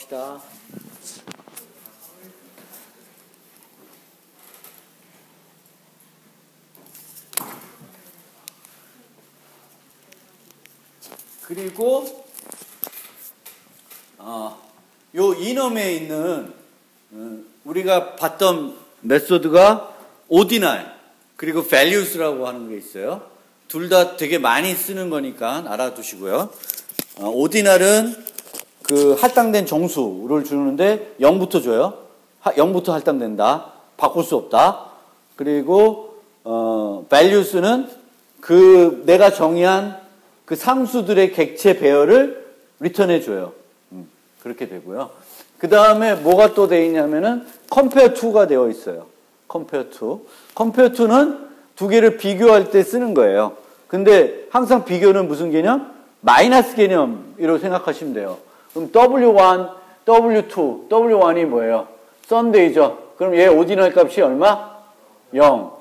합시다. 그리고 요 이넘에 있는 우리가 봤던 메소드가 오디날 그리고 values라고 하는 게 있어요. 둘 다 되게 많이 쓰는 거니까 알아두시고요. 오디날은 그 할당된 정수를 주는데 0부터 줘요. 0부터 할당된다. 바꿀 수 없다. 그리고 values는 그 내가 정의한 그 상수들의 객체 배열을 리턴해 줘요. 그렇게 되고요. 그 다음에 뭐가 또 되어 있냐면은 compare to가 되어 있어요. compare to. compare to는 두 개를 비교할 때 쓰는 거예요. 근데 항상 비교는 무슨 개념? 마이너스 개념으로 생각하시면 돼요. 그럼 W1, W2, W1이 뭐예요? Sunday죠. 그럼 얘 오디널 값이 얼마? 0.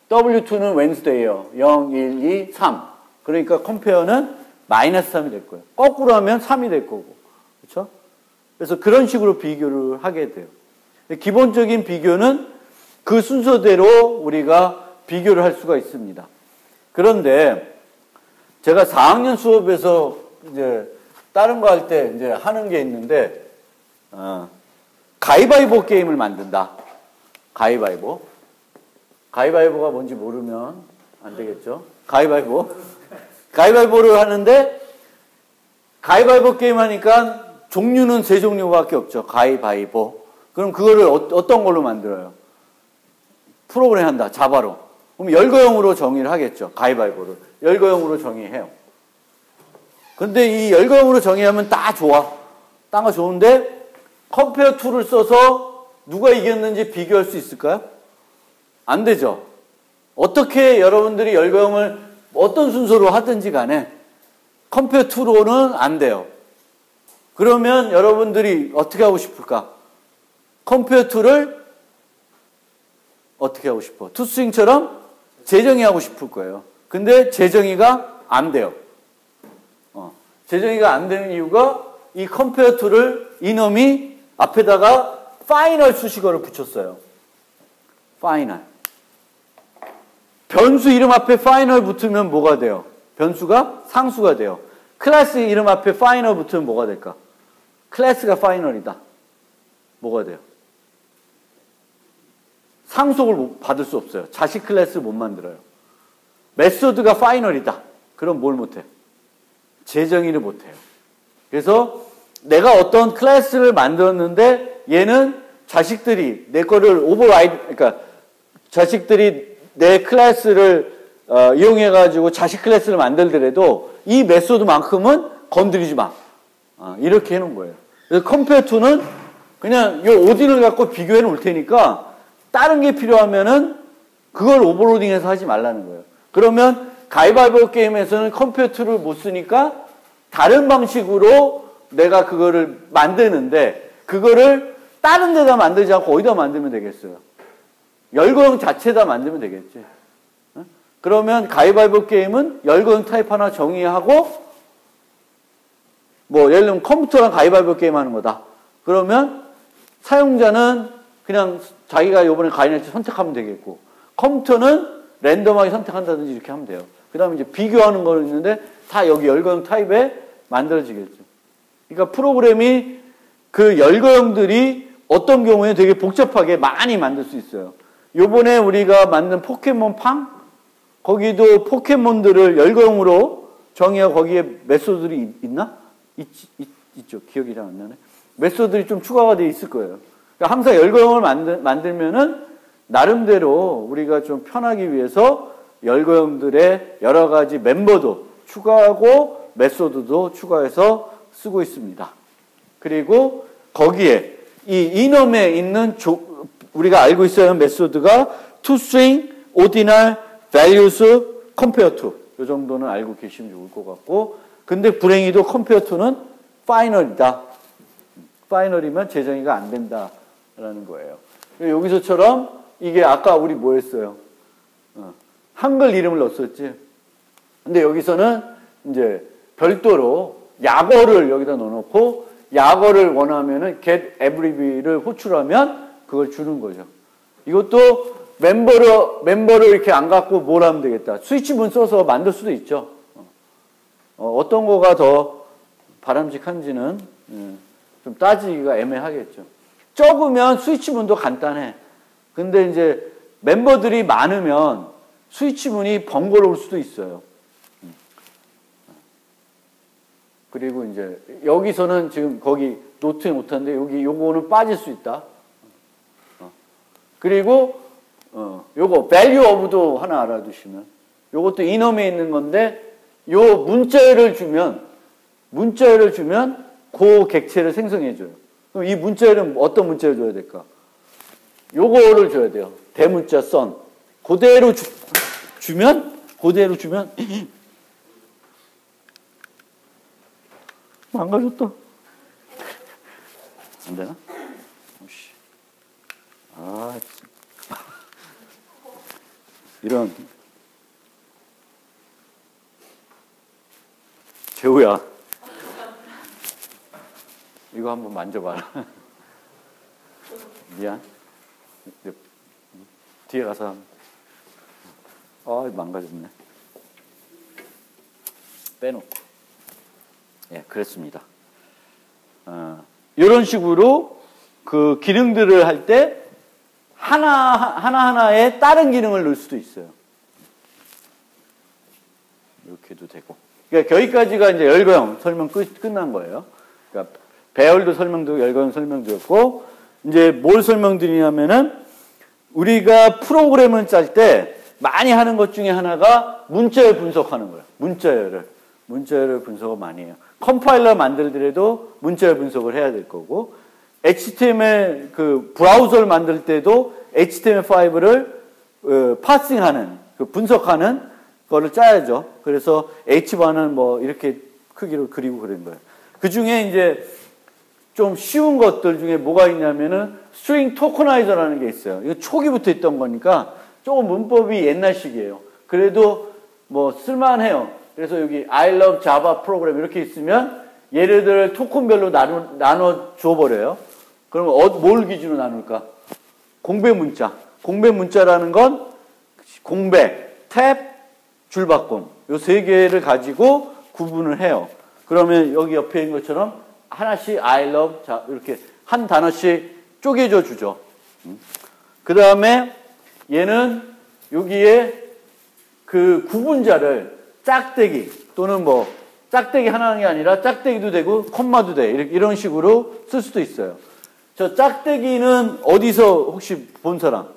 W2는 Wednesday예요. 0, 1, 2, 3. 그러니까 컴페어는 마이너스 3이 될 거예요. 거꾸로 하면 3이 될 거고. 그렇죠? 그래서 그런 식으로 비교를 하게 돼요. 기본적인 비교는 그 순서대로 우리가 비교를 할 수가 있습니다. 그런데 제가 4학년 수업에서 이제 다른 거 할 때 이제 하는 게 있는데 가위바위보 게임을 만든다. 가위바위보. 가위바위보가 뭔지 모르면 안 되겠죠? 가위바위보. 가위바위보를 하는데 가위바위보 게임 하니까 종류는 세 종류밖에 없죠. 가위바위보. 그럼 그거를 어떤 걸로 만들어요? 프로그램 한다. 자바로. 그럼 열거형으로 정의를 하겠죠. 가위바위보를. 열거형으로 정의해요. 근데 이 열거형으로 정의하면 다 좋아. 딴 거 좋은데 컴페어 툴을 써서 누가 이겼는지 비교할 수 있을까요? 안 되죠. 어떻게 여러분들이 열거형을 어떤 순서로 하든지 간에 컴페어 툴로는 안 돼요. 그러면 여러분들이 어떻게 하고 싶을까? 컴페어 툴을 어떻게 하고 싶어? 투스윙처럼 재정의하고 싶을 거예요. 근데 재정의가 안 돼요. 재정의가 안 되는 이유가 이 컴페어 툴을 이놈이 앞에다가 파이널 수식어를 붙였어요. 파이널. 변수 이름 앞에 파이널 붙으면 뭐가 돼요? 변수가 상수가 돼요. 클래스 이름 앞에 파이널 붙으면 뭐가 될까? 클래스가 파이널이다. 뭐가 돼요? 상속을 받을 수 없어요. 자식 클래스 못 만들어요. 메소드가 파이널이다. 그럼 뭘 못해요? 재정의를 못해요. 그래서 내가 어떤 클래스를 만들었는데 얘는 자식들이 내 거를 그러니까 자식들이 내 클래스를 이용해가지고 자식 클래스를 만들더라도 이 메소드만큼은 건드리지 마. 이렇게 해놓은 거예요. 그래서 컴페어 투는 그냥 이 오딘을 갖고 비교해 놓을 테니까 다른 게 필요하면은 그걸 오버로딩해서 하지 말라는 거예요. 그러면 가위바위보 게임에서는 컴페어 투를 못 쓰니까 다른 방식으로 내가 그거를 만드는데 그거를 다른 데다 만들지 않고 어디다 만들면 되겠어요? 열거형 자체다 만들면 되겠지. 그러면 가위바위보 게임은 열거형 타입 하나 정의하고 뭐 예를 들면 컴퓨터랑 가위바위보 게임 하는 거다. 그러면 사용자는 그냥 자기가 이번에 가위날지 선택하면 되겠고 컴퓨터는 랜덤하게 선택한다든지 이렇게 하면 돼요. 그 다음에 이제 비교하는 거 있는데 다 여기 열거형 타입에 만들어지겠죠. 그러니까 프로그램이 그 열거형들이 어떤 경우에 되게 복잡하게 많이 만들 수 있어요. 요번에 우리가 만든 포켓몬 팡? 거기도 포켓몬들을 열거형으로 정의하고 거기에 메소드들이 있나? 있죠. 기억이 잘 안 나네. 메소드들이 좀 추가가 돼 있을 거예요. 그러니까 항상 열거형을 만들면은 나름대로 우리가 좀 편하기 위해서 열거형들의 여러 가지 멤버도 추가하고 메소드도 추가해서 쓰고 있습니다. 그리고 거기에 이 이넘에 있는 우리가 알고 있어야 하는 메소드가 toString, ordinal, values, compare to 이 정도는 알고 계시면 좋을 것 같고 근데 불행히도 compare to는 final이다. final이면 재정의가 안 된다라는 거예요. 여기서처럼 이게 아까 우리 뭐 했어요? 한글 이름을 넣었었지. 근데 여기서는 이제 별도로 약어를 여기다 넣어놓고 약어를 원하면은 get every를 호출하면 그걸 주는 거죠. 이것도 멤버를 이렇게 안 갖고 뭘 하면 되겠다. 스위치문 써서 만들 수도 있죠. 어떤 거가 더 바람직한지는 좀 따지기가 애매하겠죠. 적으면 스위치문도 간단해. 근데 이제 멤버들이 많으면 스위치문이 번거로울 수도 있어요. 그리고 이제 여기서는 지금 거기 노트에 못하는데 여기 요거는 빠질 수 있다. 그리고 요거 value of도 하나 알아두시면 요것도 이넘에 있는 건데 요 문자열을 주면 그 객체를 생성해 줘요. 그럼 이 문자열은 어떤 문자를 줘야 될까? 요거를 줘야 돼요. 대문자 선. 그대로 주면 망가졌다. 안 되나? 이런. 재우야. 이거 한번 만져봐라. 미안. 뒤에 가서. 망가졌네. 빼놓고. 예, 그랬습니다. 이런 식으로 그 기능들을 할 때 하나하나에 다른 기능을 넣을 수도 있어요. 이렇게 해도 되고. 그러니까 여기까지가 이제 열거형 설명 끝난 거예요. 그러니까 배열도 설명도 열거형 설명드렸고, 이제 뭘 설명드리냐면은 우리가 프로그램을 짤 때 많이 하는 것 중에 하나가 문자열 분석하는 거예요. 문자열을 분석을 많이 해요. 컴파일러 만들더라도 문자열 분석을 해야 될 거고, HTML 그 브라우저를 만들 때도 HTML5를 파싱하는, 그 분석하는 거를 짜야죠. 그래서 H반은 뭐 이렇게 크기로 그리고 그런 거예요. 그 중에 이제 좀 쉬운 것들 중에 뭐가 있냐면은 스트링 토커나이저라는 게 있어요. 이거 초기부터 있던 거니까 조금 문법이 옛날식이에요. 그래도 뭐 쓸만해요. 그래서 여기 I love Java 프로그램 이렇게 있으면 얘네들을 토큰별로 나눠 줘버려요. 그러면 뭘 기준으로 나눌까? 공백 문자. 공백 문자라는 건 공백, 탭, 줄바꿈. 요 세 개를 가지고 구분을 해요. 그러면 여기 옆에 있는 것처럼 하나씩 I love 이렇게 한 단어씩 쪼개져 주죠. 그 다음에 얘는 여기에 그 구분자를 짝대기 또는 뭐 짝대기 하나는 게 아니라 짝대기도 되고 콤마도 돼. 이런 식으로 쓸 수도 있어요. 저 짝대기는 어디서 혹시 본 사람?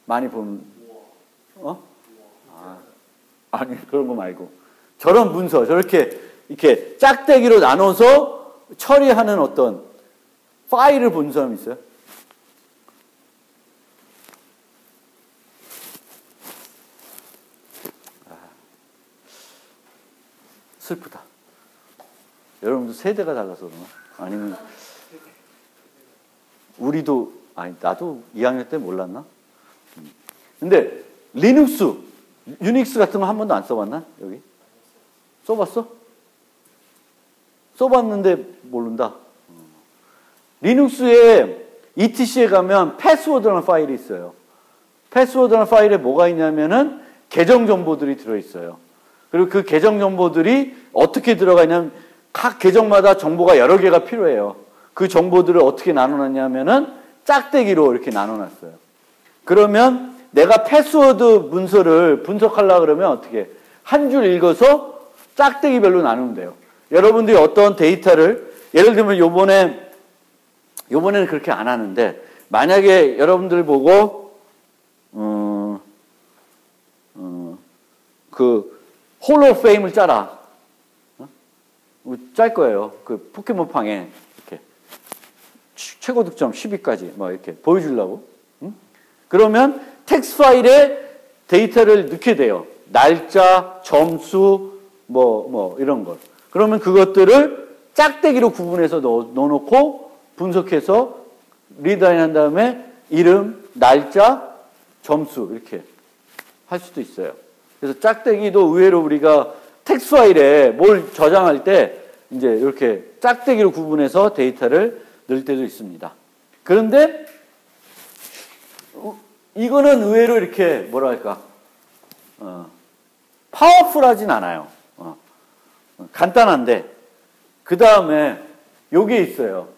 많이 본, 아니, 그런 거 말고. 저런 문서, 저렇게, 이렇게 짝대기로 나눠서 처리하는 어떤 파일을 본 사람 있어요? 슬프다. 여러분도 세대가 달라서 그러나? 아니면, 나도 2학년 때 몰랐나? 근데, 리눅스, 유닉스 같은 거 한 번도 안 써봤나? 여기? 써봤어? 써봤는데 모른다. 리눅스에 ETC에 가면 패스워드라는 파일이 있어요. 패스워드라는 파일에 뭐가 있냐면은 계정 정보들이 들어있어요. 그리고 그 계정 정보들이 어떻게 들어가 있냐면 각 계정마다 정보가 여러 개가 필요해요. 그 정보들을 어떻게 나눠놨냐면은 짝대기로 이렇게 나눠놨어요. 그러면 내가 패스워드 문서를 분석하려고 그러면 어떻게 한 줄 읽어서 짝대기별로 나누면 돼요. 여러분들이 어떤 데이터를 예를 들면 요번에는 그렇게 안 하는데 만약에 여러분들 보고 그 홀 오브 페임을 짜라. 짤 거예요. 그 포켓몬팡에 이렇게 최고 득점 10위까지 뭐 이렇게 보여주려고. 그러면 텍스트 파일에 데이터를 넣게 돼요. 날짜, 점수, 뭐 이런 것. 그러면 그것들을 짝대기로 구분해서 넣어놓고 분석해서 리드라인 한 다음에 이름, 날짜, 점수 이렇게 할 수도 있어요. 그래서 짝대기도 의외로 우리가 텍스트 파일에 뭘 저장할 때 이제 이렇게 짝대기로 구분해서 데이터를 넣을 때도 있습니다. 그런데 이거는 의외로 이렇게 뭐랄까 파워풀하진 않아요. 간단한데 그 다음에 요게 있어요.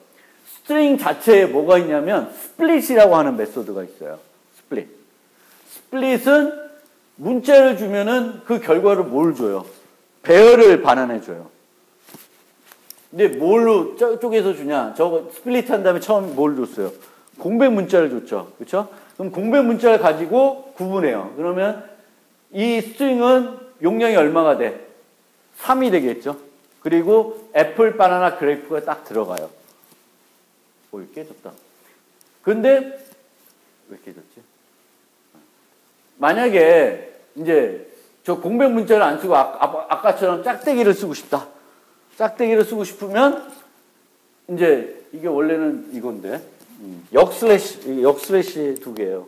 스트링 자체에 뭐가 있냐면 스플릿이라고 하는 메소드가 있어요. 스플릿. 스플릿은 문자를 주면은 그 결과를 뭘 줘요? 배열을 반환해 줘요. 근데 뭘로 저쪽에서 주냐? 저거 스플릿 한 다음에 처음 뭘 줬어요? 공백 문자를 줬죠. 그렇죠? 그럼 공백 문자를 가지고 구분해요. 그러면 이 스트링은 용량이 얼마가 돼? 3이 되겠죠. 그리고 애플, 바나나, 그레이프가 딱 들어가요. 오, 이거 깨졌다. 근데 왜 깨졌지? 만약에 이제 저 공백 문자를 안 쓰고 아까처럼 짝대기를 쓰고 싶다. 짝대기를 쓰고 싶으면 이제 이게 원래는 이건데 역슬래시 두 개예요.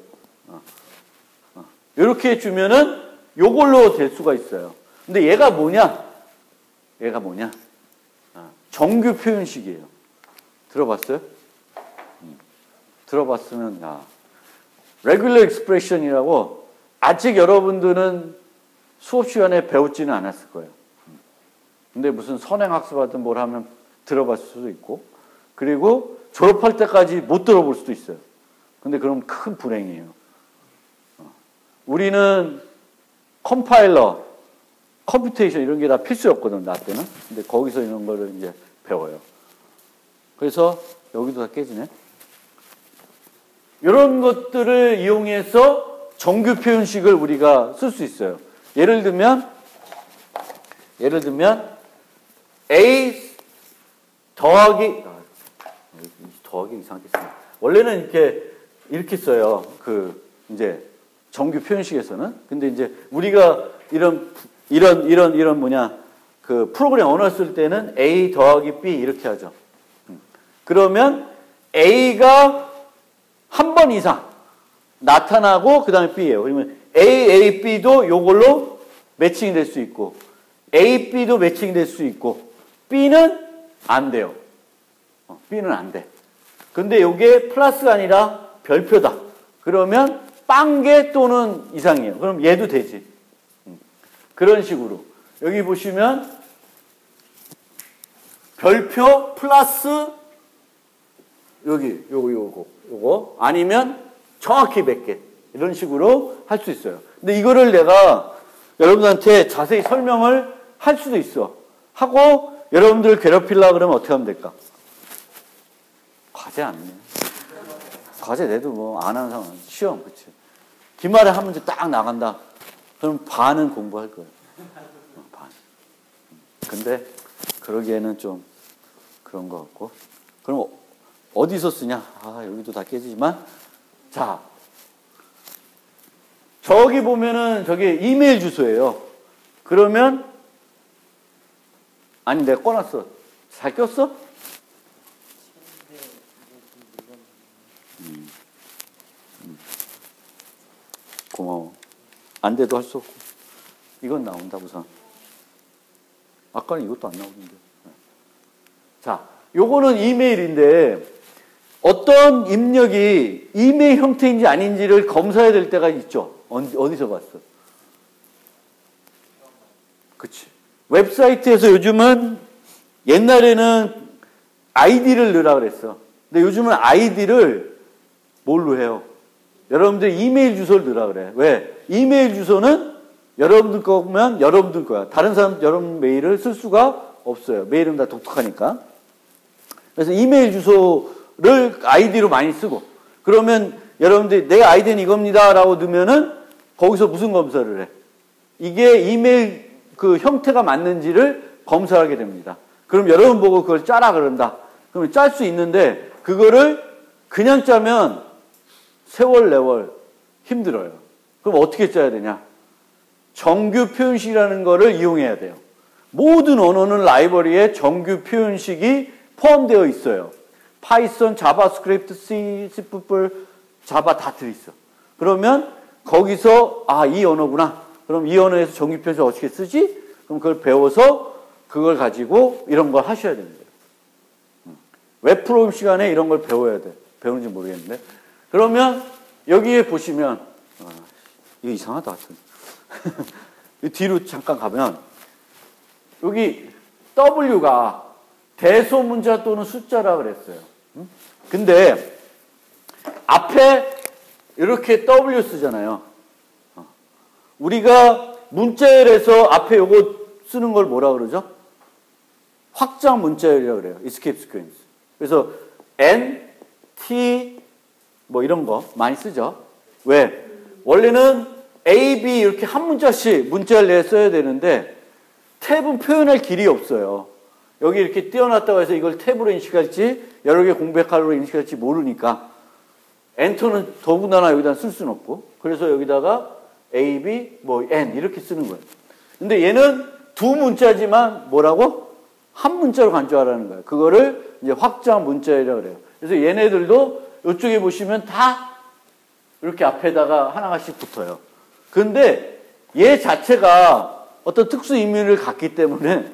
이렇게 주면은 요걸로 될 수가 있어요. 근데 얘가 뭐냐? 정규 표현식이에요. 들어봤어요? 들어봤으면 regular expression이라고 아직 여러분들은 수업 시간에 배우지는 않았을 거예요. 근데 무슨 선행학습하든 뭘 하면 들어봤을 수도 있고, 그리고 졸업할 때까지 못 들어볼 수도 있어요. 근데 그럼 큰 불행이에요. 우리는 컴파일러, 컴퓨테이션 이런 게 다 필수였거든, 나 때는. 근데 거기서 이런 거를 이제 배워요. 그래서 여기도 다 깨지네. 이런 것들을 이용해서 정규 표현식을 우리가 쓸 수 있어요. 예를 들면 A 더하기 이상하게 써요. 원래는 이렇게 써요. 이제 정규 표현식에서는. 근데 이제 우리가 이런 프로그램 언어 쓸 때는 A 더하기 B 이렇게 하죠. 그러면 A가 한 번 이상 나타나고 그 다음에 B예요. 그러면 A, B도 요걸로 매칭이 될 수 있고 A, B도 매칭이 될 수 있고 B는 안 돼요. B는 안 돼. 근데 요게 플러스가 아니라 별표다. 그러면 빵개 또는 이상이에요. 그럼 얘도 되지. 그런 식으로. 여기 보시면 별표 플러스 여기 요거 아니면 정확히 몇 개 이런 식으로 할 수 있어요. 근데 이거를 내가 여러분한테 자세히 설명을 할 수도 있어. 하고 여러분들 괴롭히려고 그러면 어떻게 하면 될까? 과제 안 내. 과제 내도 뭐 안 하는 상황. 시험, 그치? 기말에 한 문제 딱 나간다. 그럼 반은 공부할 거예요. 반. 근데 그러기에는 좀 그런 것 같고. 그럼 어디서 쓰냐? 여기도 다 깨지지만. 자, 저기 보면은 저게 이메일 주소예요. 그러면 아니 내가 꺼놨어. 잘 꼈어? 고마워. 안 돼도 할 수 없고. 이건 나온다 우선. 아까는 이것도 안 나오는데. 자, 요거는 이메일인데 어떤 입력이 이메일 형태인지 아닌지를 검사해야 될 때가 있죠. 어디서 봤어? 그치. 웹사이트에서 요즘은 옛날에는 아이디를 넣으라 그랬어. 근데 요즘은 아이디를 뭘로 해요? 여러분들 이메일 주소를 넣으라 그래. 왜? 이메일 주소는 여러분들 거면 여러분들 거야. 다른 사람 여러분 메일을 쓸 수가 없어요. 메일은 다 독특하니까. 그래서 이메일 주소를 아이디로 많이 쓰고, 그러면 여러분들이 내 아이디는 이겁니다 라고 넣으면은 거기서 무슨 검사를 해? 이게 이메일 그 형태가 맞는지를 검사하게 됩니다. 그럼 여러분 보고 그걸 짜라 그런다. 그러면 짤 수 있는데 그거를 그냥 짜면 세월 내월 힘들어요. 그럼 어떻게 짜야 되냐? 정규 표현식이라는 거를 이용해야 돼요. 모든 언어는 라이브러리에 정규 표현식이 포함되어 있어요. 파이썬, 자바스크립트, C, C++, 자바 다 들어있어. 그러면 거기서 이 언어구나. 그럼 이 언어에서 정규 표현식 어떻게 쓰지? 그럼 그걸 배워서 그걸 가지고 이런 걸 하셔야 됩니다. 웹 프로그램 시간에 이런 걸 배워야 돼. 배우는지 모르겠는데. 그러면 여기에 보시면 이거 이상하다. 뒤로 잠깐 가면 여기 W가 대소문자 또는 숫자라 그랬어요. 근데 앞에 이렇게 W 쓰잖아요. 우리가 문자열에서 앞에 요거 쓰는 걸 뭐라 그러죠? 확장 문자열이라고 그래요. escape sequence. 그래서 N, T 뭐 이런 거 많이 쓰죠. 왜? 원래는 A, B 이렇게 한 문자씩 문자열 내에 써야 되는데 탭은 표현할 길이 없어요. 여기 이렇게 띄워놨다고 해서 이걸 탭으로 인식할지 여러 개 공백칼로 인식할지 모르니까 엔터는 더군다나 여기다 쓸 수는 없고 그래서 여기다가 A, B, 뭐 N 이렇게 쓰는 거예요. 근데 얘는 두 문자지만 뭐라고? 한 문자로 간주하라는 거예요. 그거를 이제 확장 문자열이라고 그래요. 그래서 얘네들도 이쪽에 보시면 다 이렇게 앞에다가 하나씩 붙어요. 근데 얘 자체가 어떤 특수 의미를 갖기 때문에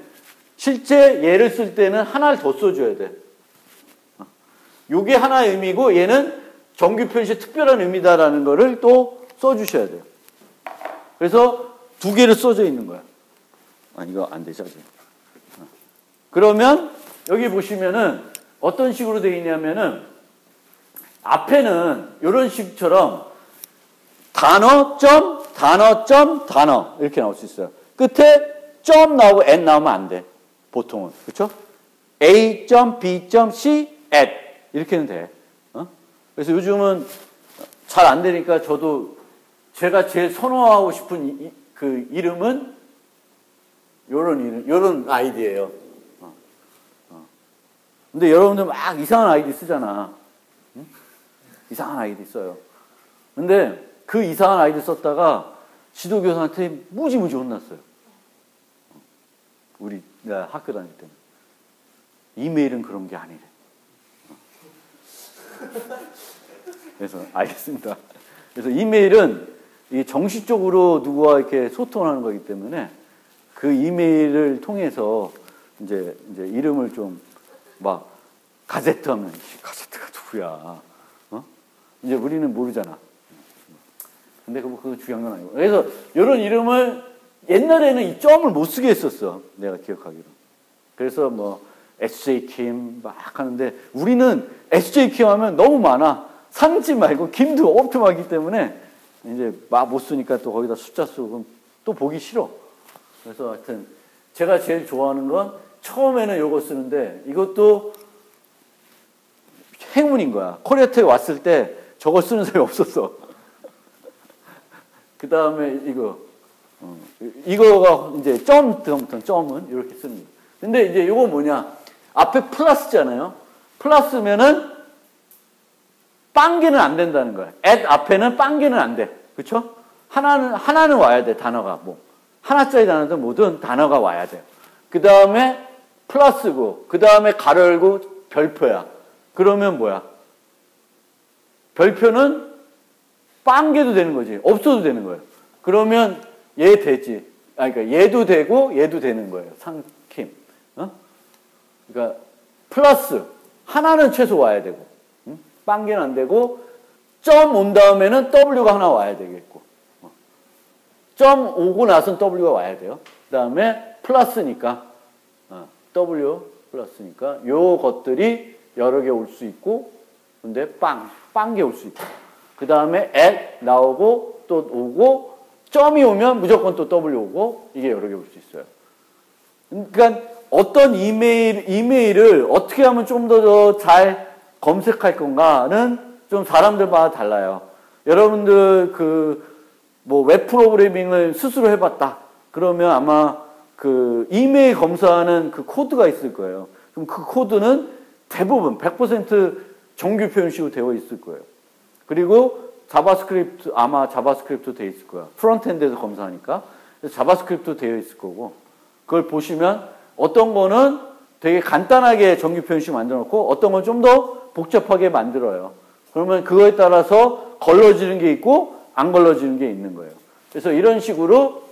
실제 얘를 쓸 때는 하나를 더 써줘야 돼. 요게 하나의 의미고 얘는 정규 표현식 특별한 의미다라는 거를 또 써주셔야 돼요. 그래서 두 개를 써져 있는 거야. 이거 안 되죠, 아직. 그러면 여기 보시면은 어떤 식으로 되어 있냐면은 앞에는 이런 식처럼 단어, 단어 이렇게 나올 수 있어요. 끝에 점 나오고 n 나오면 안 돼. 보통은. 그렇죠? A, B, C, at 이렇게는 돼. 그래서 요즘은 잘 안 되니까 저도 제가 제일 선호하고 싶은 그 이름은 요런 아이디예요. 근데 여러분들 막 이상한 아이디 쓰잖아. 응? 이상한 아이디 써요. 근데 그 이상한 아이디 썼다가 지도교사한테 무지무지 혼났어요. 내가 학교 다닐 때는. 이메일은 그런 게 아니래. 그래서 알겠습니다. 그래서 이메일은 이 정식적으로 누구와 이렇게 소통하는 거기 때문에 그 이메일을 통해서 이제 이름을 좀 막 가제트 하면 가제트가 누구야? 이제 우리는 모르잖아. 근데 그거 중요한 건 아니고. 그래서 이런 이름을 옛날에는 이 점을 못 쓰게 했었어. 내가 기억하기로. 그래서 뭐 SJ 킴 막 하는데 우리는 SJ 킴 하면 너무 많아. 상지 말고 김도 엄청 많기 때문에 이제 막 못 쓰니까 또 거기다 숫자 쓰고 그럼 또 보기 싫어. 그래서 하여튼 제가 제일 좋아하는 건 처음에는 요거 쓰는데 이것도 행운인 거야. 코리아텍 왔을 때 저거 쓰는 사람이 없었어. 그 다음에 이거가 이제 점은 이렇게 쓰는 거예요. 근데 이제 요거 뭐냐. 앞에 플러스잖아요. 플러스면은 빵개는 안 된다는 거야. at 앞에는 빵개는 안 돼. 그쵸? 하나는 와야 돼, 단어가. 뭐. 하나짜리 단어든 뭐든 단어가 와야 돼요. 그 다음에 플러스고, 그 다음에 가로 열고 별표야. 그러면 뭐야? 별표는 빵개도 되는 거지. 없어도 되는 거예요. 그러면 얘 되지. 그러니까 얘도 되고 얘도 되는 거예요. 상킴. 그러니까 플러스 하나는 최소 와야 되고 빵개는 안 되고 점 온 다음에는 W가 하나 와야 되겠고 점 오고 나선 W가 와야 돼요. 그 다음에 플러스니까 W 플러스니까 요 것들이 여러 개 올 수 있고 근데 빵개 올 수 있고 그 다음에 at 나오고 또 오고 점이 오면 무조건 또 W 오고 이게 여러 개 올 수 있어요. 그러니까 어떤 이메일을 어떻게 하면 좀 더 잘 검색할 건가는 좀 사람들마다 달라요. 여러분들 뭐 웹 프로그래밍을 스스로 해봤다. 그러면 아마 그 이메일 검사하는 그 코드가 있을 거예요. 그럼 그 코드는 대부분 100% 정규 표현식으로 되어 있을 거예요. 그리고 아마 자바스크립트 되어 있을 거예요. 프론트엔드에서 검사하니까. 자바스크립트 되어 있을 거고. 그걸 보시면 어떤 거는 되게 간단하게 정규 표현식 만들어 놓고 어떤 건 좀 더 복잡하게 만들어요. 그러면 그거에 따라서 걸러지는 게 있고 안 걸러지는 게 있는 거예요. 그래서 이런 식으로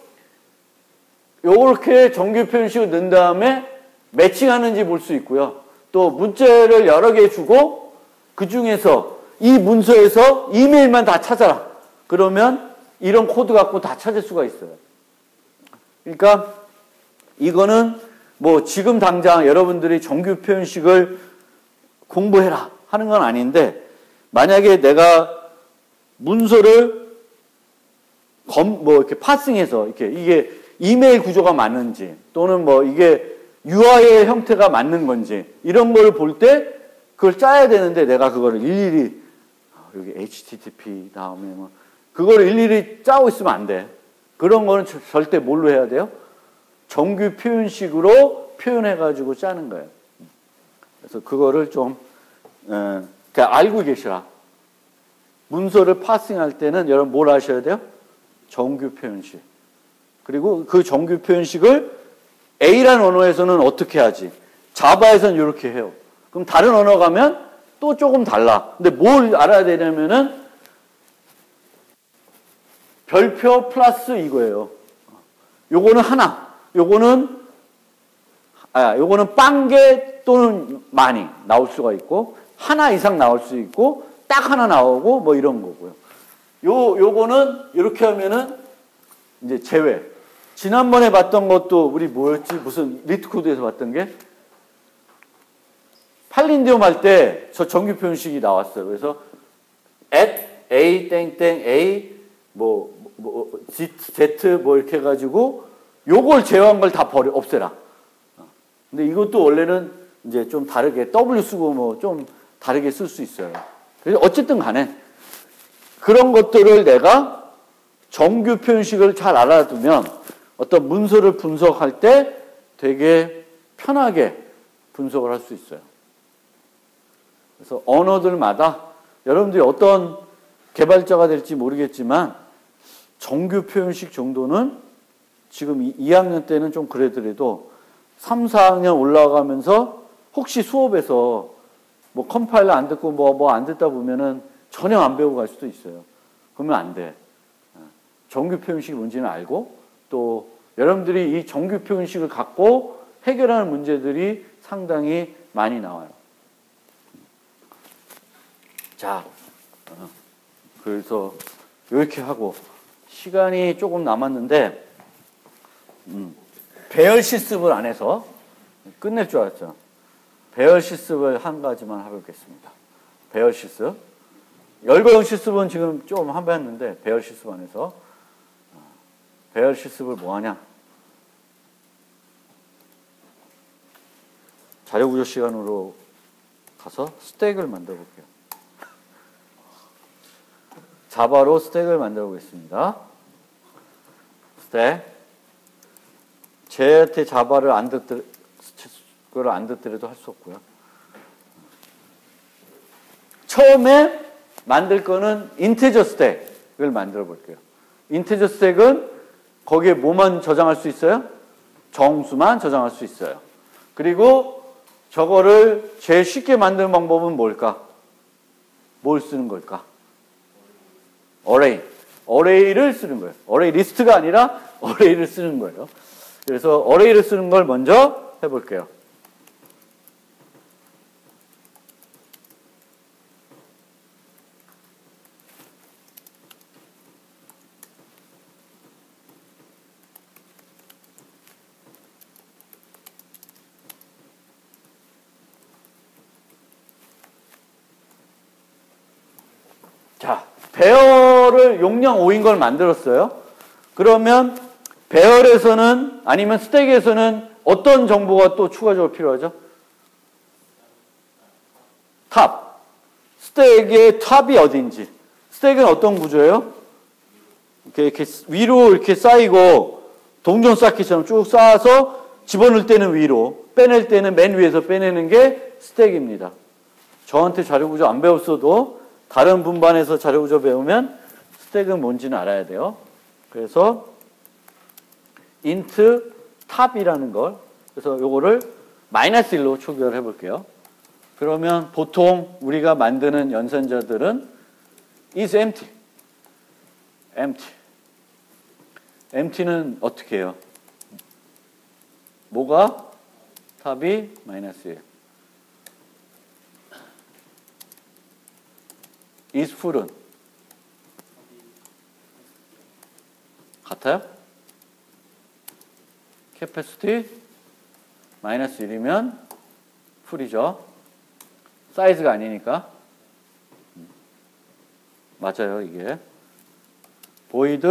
요렇게 정규 표현식을 넣은 다음에 매칭하는지 볼 수 있고요. 또 문자를 여러 개 주고 그 중에서 이 문서에서 이메일만 다 찾아라. 그러면 이런 코드 갖고 다 찾을 수가 있어요. 그러니까 이거는 뭐 지금 당장 여러분들이 정규 표현식을 공부해라 하는 건 아닌데, 만약에 내가 문서를 뭐 이렇게 파싱해서 이게 이메일 구조가 맞는지, 또는 뭐 이게 UI의 형태가 맞는 건지, 이런 걸 볼 때 그걸 짜야 되는데, 내가 그거를 일일이 여기 HTTP 다음에 뭐 그걸 일일이 짜고 있으면 안 돼. 그런 거는 절대 뭘로 해야 돼요? 정규 표현식으로 표현해가지고 짜는 거예요. 그래서 그거를 좀 알고 계시라. 문서를 파싱할 때는 여러분 뭘 하셔야 돼요? 정규 표현식. 그리고 그 정규 표현식을 A라는 언어에서는 어떻게 하지? 자바에서는 이렇게 해요. 그럼 다른 언어 가면 또 조금 달라. 근데 뭘 알아야 되냐면은 별표 플러스 이거예요. 요거는 하나. 요거는 빵개 또는 많이 나올 수가 있고, 하나 이상 나올 수 있고, 딱 하나 나오고 뭐 이런 거고요. 요거는 이렇게 하면은 이제 제외. 지난번에 봤던 것도 우리 뭐였지? 무슨 리트코드에서 봤던 게 팔린디움 할 때 저 정규 표현식이 나왔어요. 그래서 at a 땡땡 a z 뭐 이렇게 해가지고 요걸 제외한 걸 다 없애라. 근데 이것도 원래는 이제 좀 다르게 w 쓰고 뭐 좀 다르게 쓸 수 있어요. 그래서 어쨌든 간에 그런 것들을 내가 정규 표현식을 잘 알아두면 어떤 문서를 분석할 때 되게 편하게 분석을 할 수 있어요. 그래서 언어들마다 여러분들이 어떤 개발자가 될지 모르겠지만 정규 표현식 정도는 지금 2학년 때는 좀 그래더라도 3, 4학년 올라가면서 혹시 수업에서 뭐 컴파일러 안 듣고 뭐 안 듣다 보면은 전혀 안 배우고 갈 수도 있어요. 그러면 안 돼. 정규 표현식이 뭔지는 알고, 또 여러분들이 이 정규 표현식을 갖고 해결하는 문제들이 상당히 많이 나와요. 자, 그래서 이렇게 하고 시간이 조금 남았는데 배열 실습을 안 해서 끝낼 줄 알았죠. 배열 실습을 한 가지만 해보겠습니다. 배열 실습. 열거형 실습은 지금 좀 한번 했는데 배열 실습 안 해서 배열 실습을 뭐 하냐? 자료구조 시간으로 가서 스택을 만들어 볼게요. 자바로 스택을 만들어 보겠습니다. 스택. 제한테 자바를 안 듣더라도 할 수 없고요. 처음에 만들 거는 인티저 스택을 만들어 볼게요. 인티저 스택은 거기에 뭐만 저장할 수 있어요? 정수만 저장할 수 있어요. 그리고 저거를 제일 쉽게 만드는 방법은 뭘까? 뭘 쓰는 걸까? 어레이를 쓰는 거예요. 어레이 리스트가 아니라 어레이를 쓰는 거예요. 그래서 어레이를 쓰는 걸 먼저 해볼게요. 자, 배열을 용량 5인 걸 만들었어요. 그러면 배열에서는 아니면 스택에서는 어떤 정보가 또 추가적으로 필요하죠? 탑. 스택의 탑이 어딘지. 스택은 어떤 구조예요? 이렇게 위로 이렇게 쌓이고 동전 쌓기처럼 쭉 쌓아서 집어넣을 때는 위로, 빼낼 때는 맨 위에서 빼내는 게 스택입니다. 저한테 자료구조 안 배웠어도 다른 분반에서 자료구조 배우면 스택은 뭔지는 알아야 돼요. 그래서 int 탑이라는 걸, 그래서 요거를 -1로 초기화를 해볼게요. 그러면 보통 우리가 만드는 연산자들은 is empty. empty는 어떻게 해요? 뭐가? 탑이 마이너스예요. is full은 같아요? capacity 마이너스 1이면 풀이죠. 사이즈가 아니니까. 맞아요, 이게. void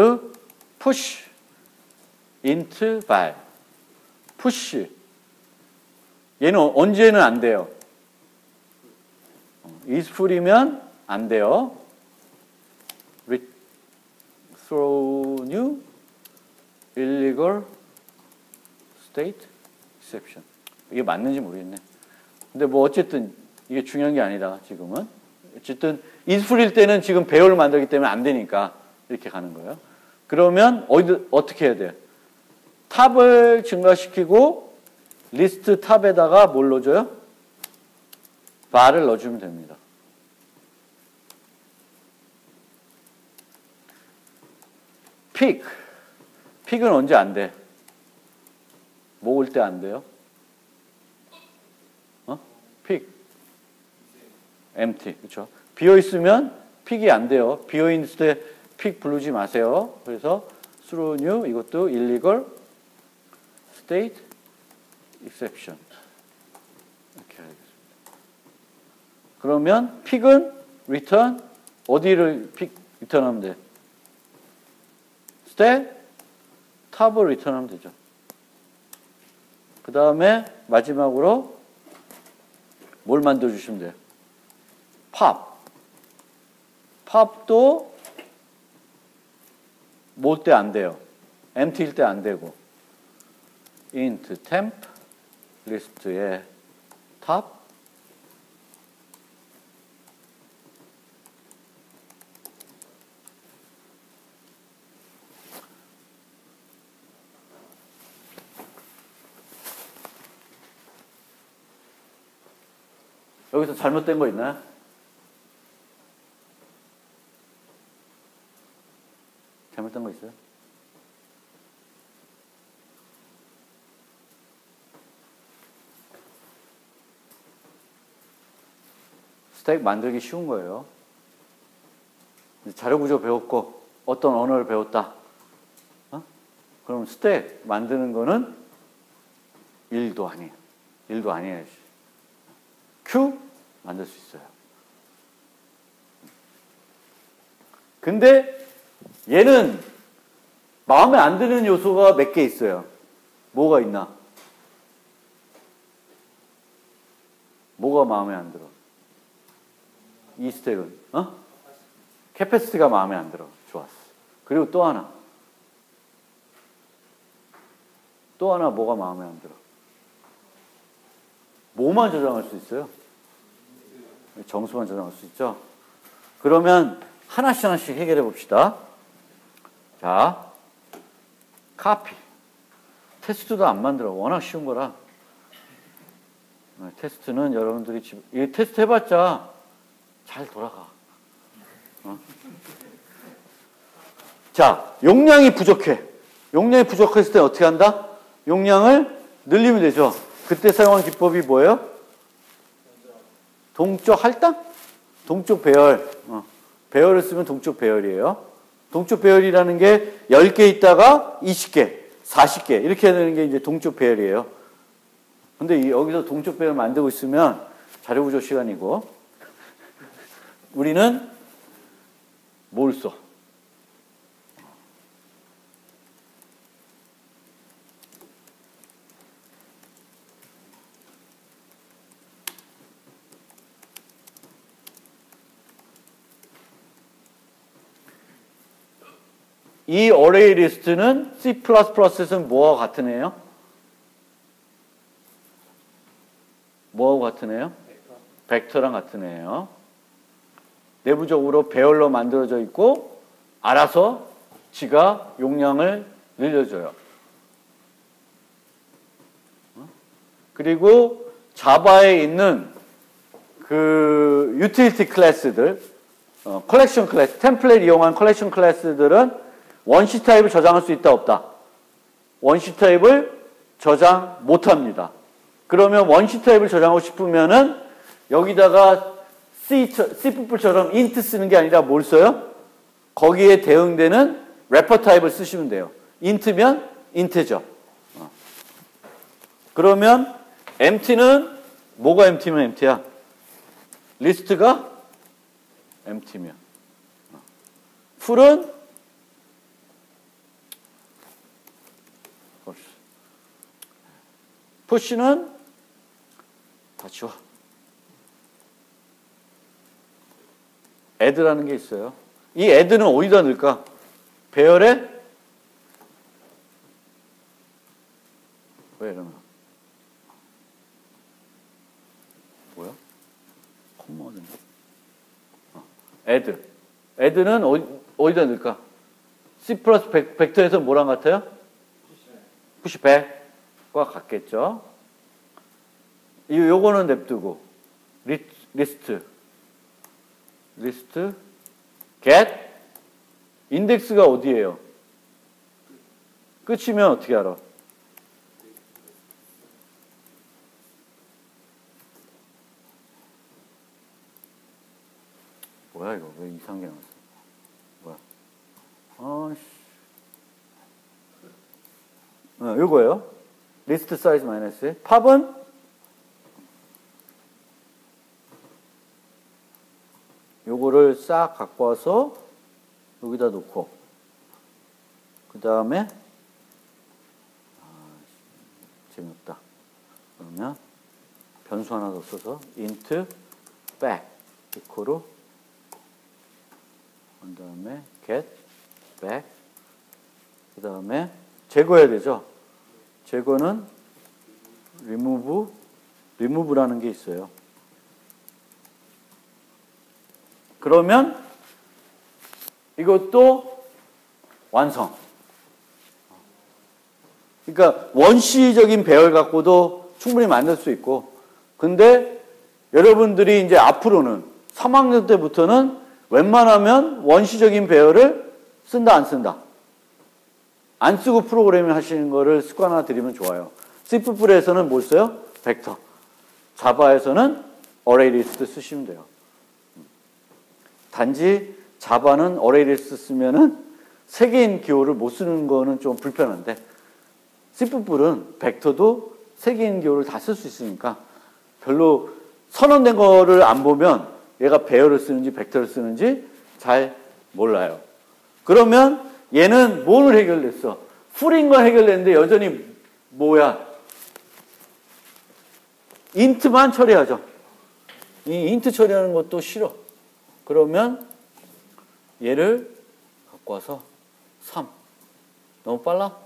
push int val. push. 얘는 언제는 안 돼요? is full이면 안 돼요. throw new illegal state exception. 이게 맞는지 모르겠네. 근데 뭐 어쨌든 이게 중요한 게 아니다, 지금은. 어쨌든 is full일 때는 지금 배열을 만들기 때문에 안 되니까 이렇게 가는 거예요. 그러면 어떻게 해야 돼요? 탑을 증가시키고 리스트 탑에다가 뭘 넣어줘요? bar을 넣어주면 됩니다. 픽은 언제 안 돼? 모을 때 안 돼요? 픽 empty, 그렇죠? 비어 있으면 픽이 안 돼요. 비어 있을 때 픽 부르지 마세요. 그래서 throw new 이것도 illegal state exception 이렇게 하겠습니다. 그러면 픽은 return 어디를 리턴하면 돼? state 탑을 리턴하면 되죠. 그 다음에 마지막으로 뭘 만들어 주시면 돼요? 팝도 모을 때 안 돼요. empty일 때 안 되고 int temp 리스트에 탑 여기서 잘못된 거 있나요? 잘못된 거 있어요? 스택 만들기 쉬운 거예요. 자료 구조 배웠고 어떤 언어를 배웠다. 그럼 스택 만드는 거는 일도 아니에요. 일도 아니에요. Q 만들 수 있어요. 근데 얘는 마음에 안 드는 요소가 몇 개 있어요. 뭐가 있나? 뭐가 마음에 안 들어? 이 스택은 캐패시티가 마음에 안 들어. 좋았어. 그리고 또 하나 뭐가 마음에 안 들어? 뭐만 저장할 수 있어요? 정수만 저장할 수 있죠? 그러면 하나씩 해결해 봅시다. 자, 카피. 테스트도 안 만들어. 워낙 쉬운 거라. 테스트는 여러분들이 이 테스트 해봤자 잘 돌아가. 자, 용량이 부족해. 용량이 부족했을 때 어떻게 한다? 용량을 늘리면 되죠. 그때 사용한 기법이 뭐예요? 동적 할당? 동적 배열. 배열을 쓰면 동적 배열이에요. 동적 배열이라는 게 10개 있다가 20개, 40개 이렇게 해야 되는 게 이제 동적 배열이에요. 근데 여기서 동적 배열 만들고 있으면 자료 구조 시간이고 우리는 뭘 써? 이 array 리스트는 C++에서는 뭐와 같은 애예요? 뭐하고 같은 애예요? 벡터랑 같은 애예요. 내부적으로 배열로 만들어져 있고 알아서 지가 용량을 늘려줘요. 그리고 자바에 있는 그 유틸리티 클래스들, 컬렉션 클래스, 템플릿 이용한 컬렉션 클래스들은 원시 타입을 저장할 수 있다 없다? 원시 타입을 저장 못합니다. 그러면 원시 타입을 저장하고 싶으면은 여기다가 C++처럼 int 쓰는 게 아니라 뭘 써요? 거기에 대응되는 래퍼 타입을 쓰시면 돼요. int면 int죠. 그러면 empty는 뭐가 empty면 empty야? 리스트가 empty면. full은 push는 다 지워. add라는 게 있어요. 이 add는 어디다 넣을까? 배열에 왜 이러나? 뭐야? 콤마 어딘가? add. add는 어디다 넣을까? C 플러스 벡터에서 뭐랑 같아요? push back과 같겠죠. 요거는 냅두고 리스트 get 인덱스가 어디예요? 끝이면 어떻게 알아? 뭐야 이거 왜 이상하게 나왔어? 뭐야? 아씨. 요거예요. 리스트 사이즈 마이너스. 팝은 요거를 싹 갖고 와서 여기다 놓고 그 다음에 재미없다. 그러면 변수 하나 더 써서 int back 이코로 그 다음에 get back 그 다음에 제거해야 되죠. 제거는 remove라는 게 있어요. 그러면 이것도 완성. 그러니까 원시적인 배열 갖고도 충분히 만들 수 있고, 근데 여러분들이 이제 앞으로는 3학년 때부터는 웬만하면 원시적인 배열을 쓴다 안 쓴다? 안 쓰고 프로그래밍 하시는 거를 습관화 드리면 좋아요. C++에서는 뭘 써요? 벡터. 자바에서는 어레이 리스트 쓰시면 돼요. 단지 자바는 어레이 리스트 쓰면은 3개인 기호를 못 쓰는 거는 좀 불편한데 C++은 벡터도 3개인 기호를 다 쓸 수 있으니까 별로 선언된 거를 안 보면 얘가 배열을 쓰는지 벡터를 쓰는지 잘 몰라요. 그러면 얘는 뭘 해결했어? 풀인 걸 해결했는데 여전히 뭐야? int만 처리하죠. 이 int 처리하는 것도 싫어. 그러면 얘를 갖고 와서 3. 너무 빨라?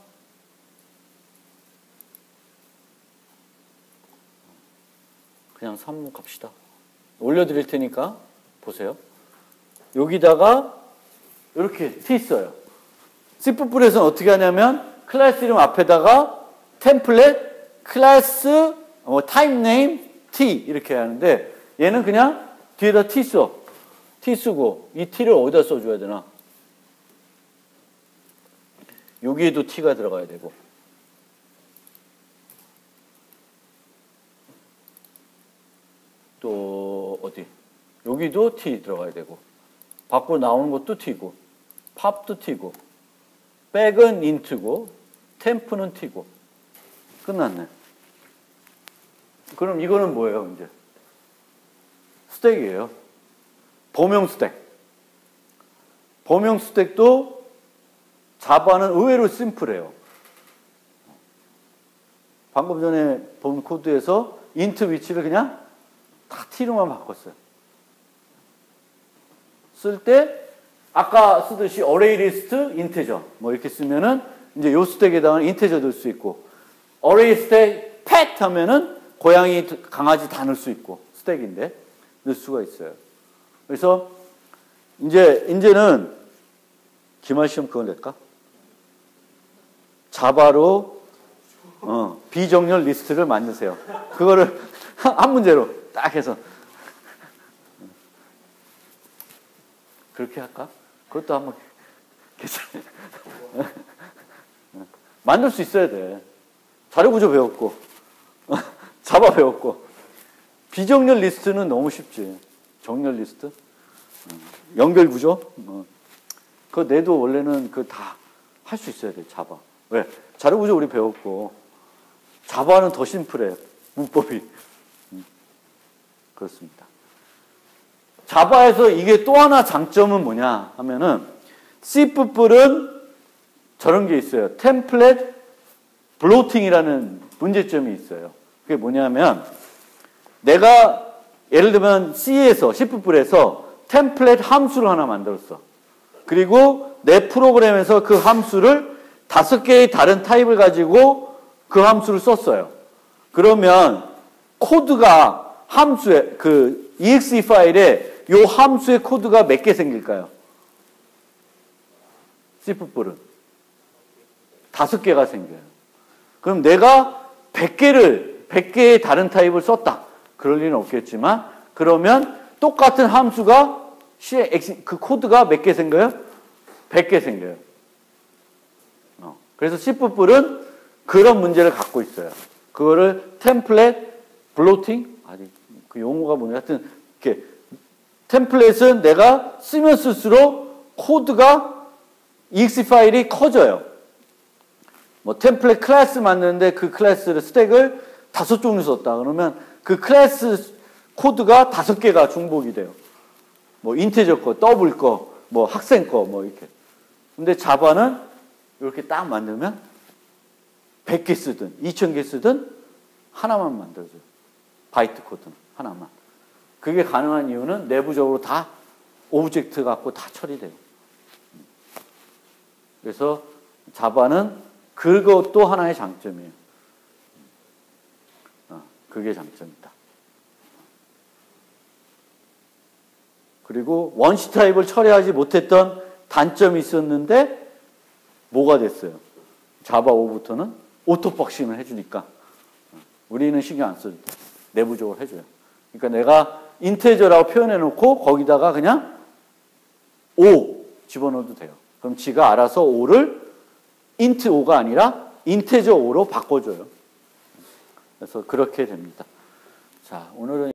그냥 3 갑시다. 올려드릴 테니까 보세요. 여기다가 이렇게 t 써요. C++에서는 어떻게 하냐면 클래스 이름 앞에다가 템플릿, 클래스, 타입 네임, t 이렇게 하는데 얘는 그냥 뒤에다 t 써. t 쓰고 이 t를 어디다 써줘야 되나? 여기에도 t가 들어가야 되고 또 어디? 여기도 t 들어가야 되고 밖으로 나오는 것도 t고 팝도 t고 백은 int고 템프는 t고 끝났네. 그럼 이거는 뭐예요 이제? 스택이에요. 범용 스택. 범용 스택도 자바는 의외로 심플해요. 방금 전에 본 코드에서 int 위치를 그냥 다 t로만 바꿨어요. 쓸 때 아까 쓰듯이 array list integer 뭐 이렇게 쓰면은 이제 요 스택에다가 integer 넣을 수 있고 array stack pet 하면은 고양이 강아지 다 넣을 수 있고 스택인데 넣을 수가 있어요. 그래서 이제는 기말 시험 그걸 낼까? 자바로 비정렬 리스트를 만드세요. 그거를 한 문제로 딱 해서 그렇게 할까? 그것도 한번 괜찮아요. 만들 수 있어야 돼. 자료 구조 배웠고 자바 배웠고 비정렬 리스트는 너무 쉽지. 정렬 리스트, 연결 구조, 그거 내도 원래는 그 다 할 수 있어야 돼. 자바. 왜? 자료 구조 우리 배웠고 자바는 더 심플해. 문법이. 그렇습니다. 자바에서 이게 또 하나 장점은 뭐냐 하면은 C++은 저런 게 있어요. 템플릿 블로팅이라는 문제점이 있어요. 그게 뭐냐면 내가 예를 들면 C에서 템플릿 함수를 하나 만들었어. 그리고 내 프로그램에서 그 함수를 5개의 다른 타입을 가지고 그 함수를 썼어요. 그러면 코드가 함수에 그 exe 파일에 요 함수의 코드가 몇 개 생길까요? C++은 5개가 생겨요. 그럼 내가 100개의 다른 타입을 썼다. 그럴 리는 없겠지만 그러면 똑같은 함수가 그 코드가 몇 개 생겨요? 100개 생겨요. 그래서 C++은 그런 문제를 갖고 있어요. 그거를 템플릿 블로팅? 아니, 그 용어가 뭐냐. 하여튼, 이렇게, 템플릿은 내가 쓰면 쓸수록 코드가 exe 파일이 커져요. 뭐, 템플릿 클래스 만드는데 그 클래스를 스택을 5종류 썼다. 그러면 그 클래스 코드가 5개가 중복이 돼요. 뭐, 인티저 거, 더블 거, 뭐, 학생 거, 뭐, 이렇게. 근데 자바는 이렇게 딱 만들면 100개 쓰든 2000개 쓰든 하나만 만들어줘요. 바이트 코드는 하나만. 그게 가능한 이유는 내부적으로 다 오브젝트 갖고 다 처리돼요. 그래서 자바는 그것도 하나의 장점이에요. 그게 장점이다. 그리고 원시 타입을 처리하지 못했던 단점이 있었는데 뭐가 됐어요? 자바 5부터는 오토박싱을 해주니까 우리는 신경 안 써도 돼. 내부적으로 해줘요. 그러니까 내가 인테저라고 표현해놓고 거기다가 그냥 5 집어넣어도 돼요. 그럼 지가 알아서 5를 int 5가 아니라 인테저 5로 바꿔줘요. 그래서 그렇게 됩니다. 자, 오늘은